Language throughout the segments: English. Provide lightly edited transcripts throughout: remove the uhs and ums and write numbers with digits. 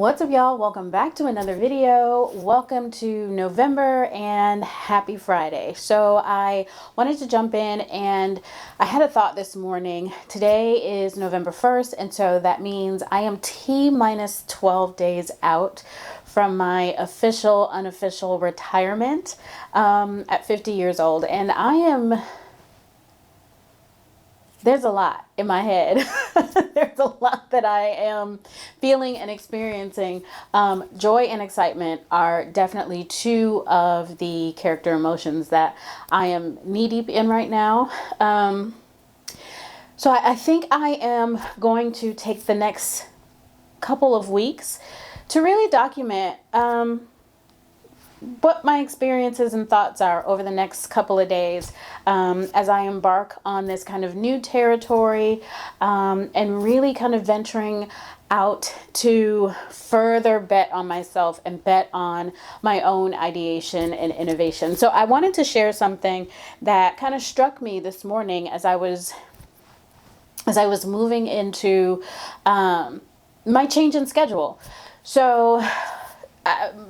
What's up, y'all? Welcome back to another video. Welcome to November and happy Friday. So I wanted to jump in and I had a thought this morning. Today is November 1st, and so that means I am T-minus 12 days out from my official, unofficial retirement at 50 years old. And there's a lot in my head. There's a lot that I am feeling and experiencing. Joy and excitement are definitely two of the character emotions that I am knee deep in right now. So I think I am going to take the next couple of weeks to really document what my experiences and thoughts are over the next couple of days as I embark on this kind of new territory and really kind of venturing out to further bet on myself and bet on my own ideation and innovation. So I wanted to share something that kind of struck me this morning as I was moving into my change in schedule. So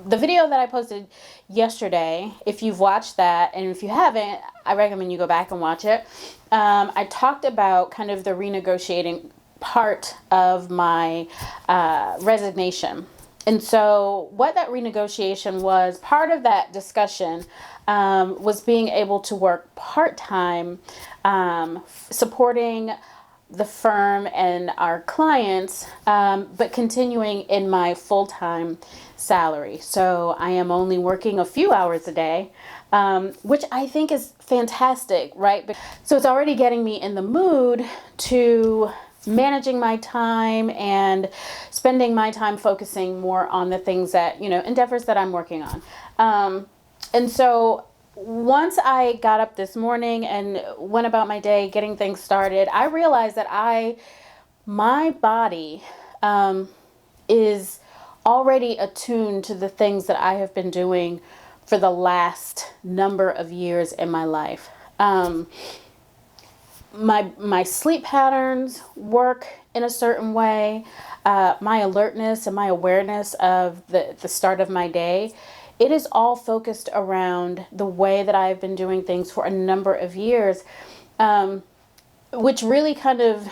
the video that I posted yesterday, if you've watched that, and if you haven't, I recommend you go back and watch it. I talked about kind of the renegotiating part of my resignation. And so what that renegotiation was, part of that discussion was being able to work part-time, supporting the firm and our clients, but continuing in my full-time salary. So I am only working a few hours a day, which I think is fantastic, right? So it's already getting me in the mood to managing my time and spending my time focusing more on the things that, endeavors that I'm working on. And so once I got up this morning and went about my day getting things started, I realized that my body is already attuned to the things that I have been doing for the last number of years in my life. My sleep patterns work in a certain way. My alertness and my awareness of the start of my day, it is all focused around the way that I've been doing things for a number of years, which really kind of,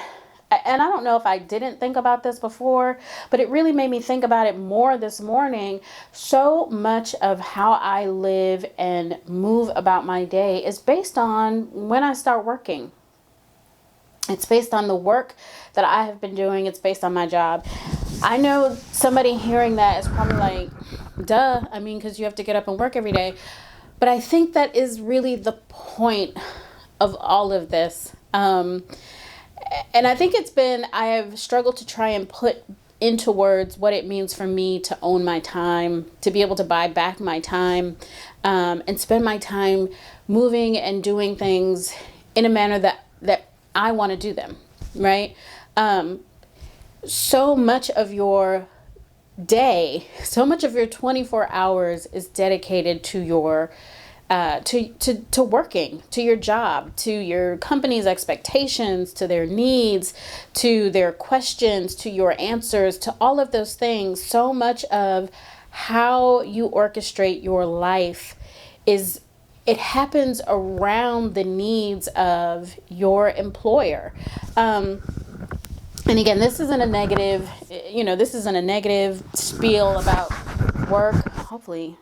and I don't know if I didn't think about this before, but it really made me think about it more this morning. So much of how I live and move about my day is based on when I start working. It's based on the work that I have been doing. It's based on my job. I know somebody hearing that is probably like, duh, because you have to get up and work every day. But I think that is really the point of all of this. And I think I have struggled to try and put into words what it means for me to own my time, to be able to buy back my time, and spend my time moving and doing things in a manner that I want to do them, right? So much of your day, so much of your 24 hours is dedicated to your to working, to your job, to your company's expectations, to their needs, to their questions, to your answers, to all of those things. So much of how you orchestrate your life it happens around the needs of your employer. And again, this isn't a negative, spiel about work. Hopefully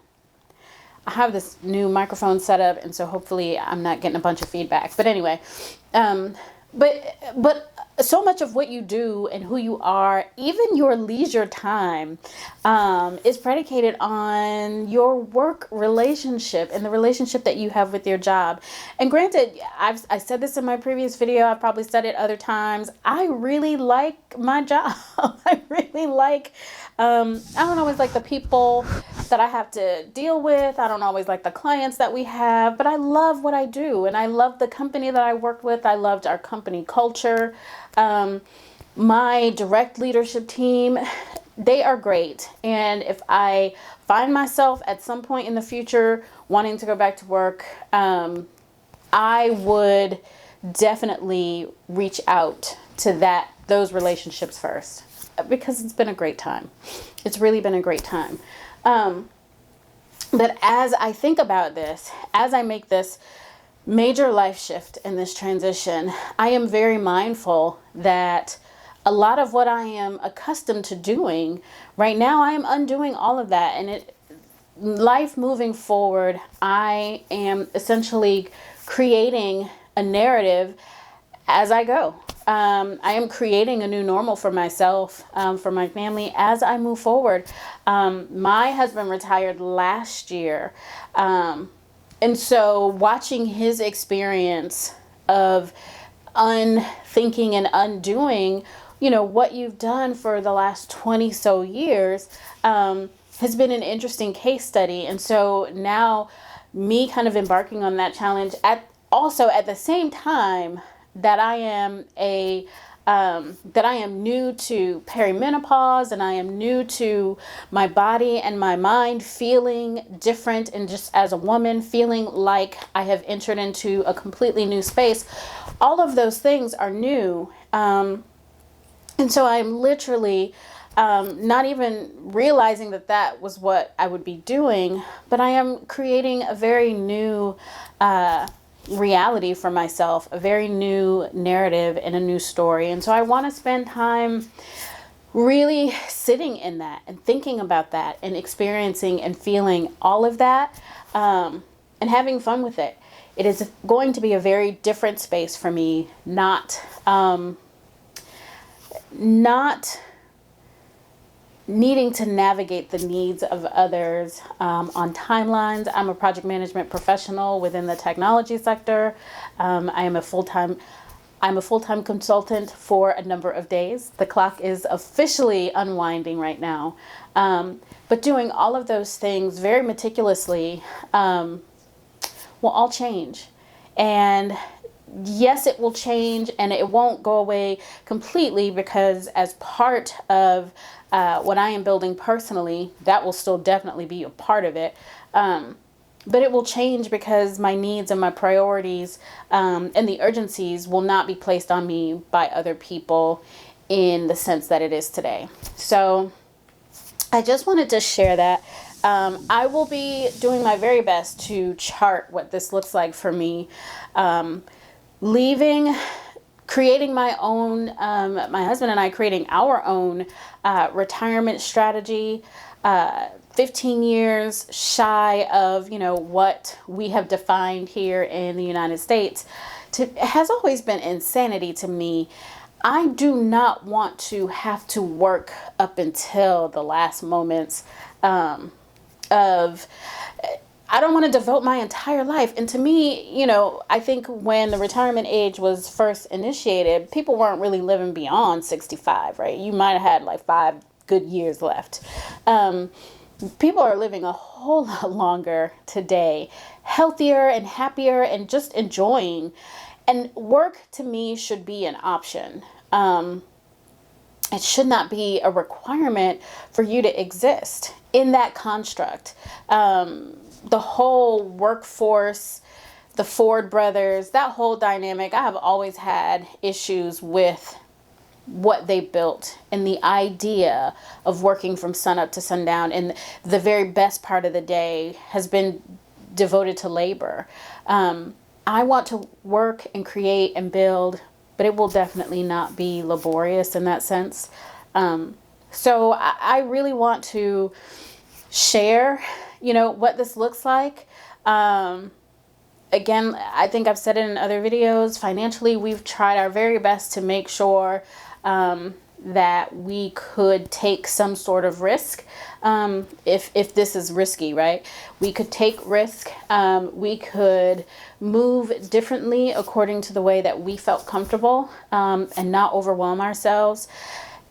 I have this new microphone set up, and so hopefully I'm not getting a bunch of feedback. But anyway, but so much of what you do and who you are, even your leisure time, is predicated on your work relationship and the relationship that you have with your job. And granted, I said this in my previous video. I've probably said it other times. I really like my job. I really like, I don't always like the people that I have to deal with. I don't always like the clients that we have, but I love what I do. And I love the company that I work with. I loved our company culture. My direct leadership team, they are great. And if I find myself at some point in the future wanting to go back to work, I would definitely reach out to those relationships first. because it's been a great time. It's really been a great time. But as I think about this, as I make this major life shift in this transition, I am very mindful that a lot of what I am accustomed to doing right now, I am undoing all of that. And life moving forward, I am essentially creating a narrative as I go. I am creating a new normal for myself, for my family as I move forward. My husband retired last year. And so watching his experience of unthinking and undoing, what you've done for the last 20 so years, has been an interesting case study. And so now me kind of embarking on that challenge at the same time that I am new to perimenopause, and I am new to my body and my mind feeling different, and just as a woman feeling like I have entered into a completely new space. All of those things are new. And so I'm literally not even realizing that was what I would be doing, but I am creating a very new reality for myself, a very new narrative and a new story. And so I want to spend time really sitting in that and thinking about that and experiencing and feeling all of that, and having fun with it. It is going to be a very different space for me, not needing to navigate the needs of others on timelines. I'm a project management professional within the technology sector. I'm a full-time consultant for a number of days. The clock is officially unwinding right now. But doing all of those things very meticulously will all change. And yes, it will change, and it won't go away completely, because as part of what I am building personally, that will still definitely be a part of it. But it will change because my needs and my priorities and the urgencies will not be placed on me by other people in the sense that it is today. So I just wanted to share that. I will be doing my very best to chart what this looks like for me. Creating my own, my husband and I creating our own retirement strategy, 15 years shy of, what we have defined here in the United States. It has always been insanity to me. I do not want to have to work up until the last moments I don't want to devote my entire life. And to me, I think when the retirement age was first initiated, people weren't really living beyond 65, right? You might have had like 5 good years left. People are living a whole lot longer today, healthier and happier and just enjoying. And work to me should be an option. It should not be a requirement for you to exist in that construct. The whole workforce, the Ford brothers, that whole dynamic, I have always had issues with what they built and the idea of working from sunup to sundown, and the very best part of the day has been devoted to labor. I want to work and create and build, but it will definitely not be laborious in that sense. So I really want to share, what this looks like. Again, I think I've said it in other videos. Financially, we've tried our very best to make sure that we could take some sort of risk. If this is risky, right? We could take risk. We could move differently according to the way that we felt comfortable, and not overwhelm ourselves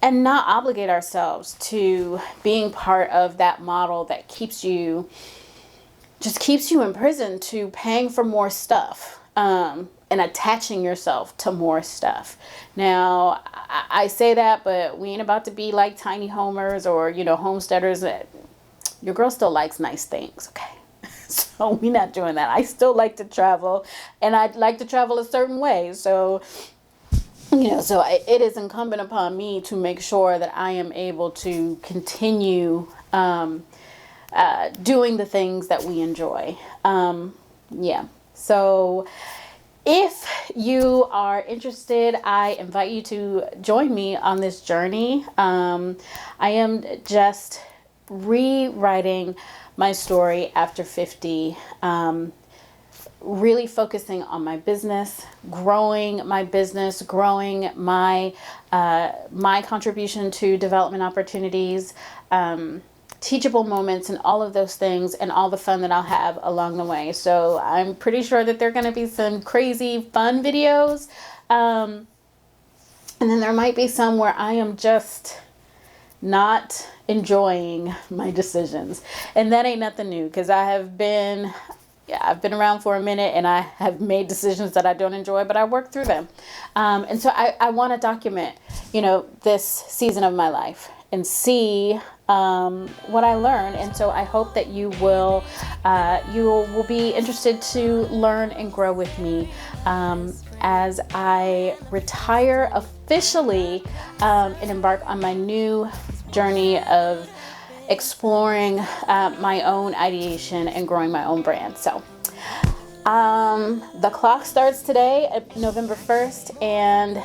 and not obligate ourselves to being part of that model that keeps you in prison to paying for more stuff, and attaching yourself to more stuff. Now, I say that, but we ain't about to be like tiny homers or, homesteaders. Your girl still likes nice things, okay? So we're not doing that. I still like to travel, and I'd like to travel a certain way. So, So it is incumbent upon me to make sure that I am able to continue doing the things that we enjoy. Yeah. So if you are interested, I invite you to join me on this journey. I am just rewriting my story after 50. Really focusing on my business, growing my my contribution to development opportunities, teachable moments, and all of those things, and all the fun that I'll have along the way. So I'm pretty sure that there are going to be some crazy fun videos, and then there might be some where I am just not enjoying my decisions, and that ain't nothing new, because I've been around for a minute, and I have made decisions that I don't enjoy, but I work through them. And so I want to document, this season of my life and see what I learned. And so I hope that you will be interested to learn and grow with me as I retire officially and embark on my new journey of exploring my own ideation and growing my own brand. So the clock starts today at November 1st, and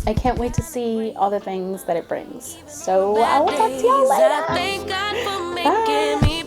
I can't wait to see all the things that it brings. So I will talk to y'all later. Bye.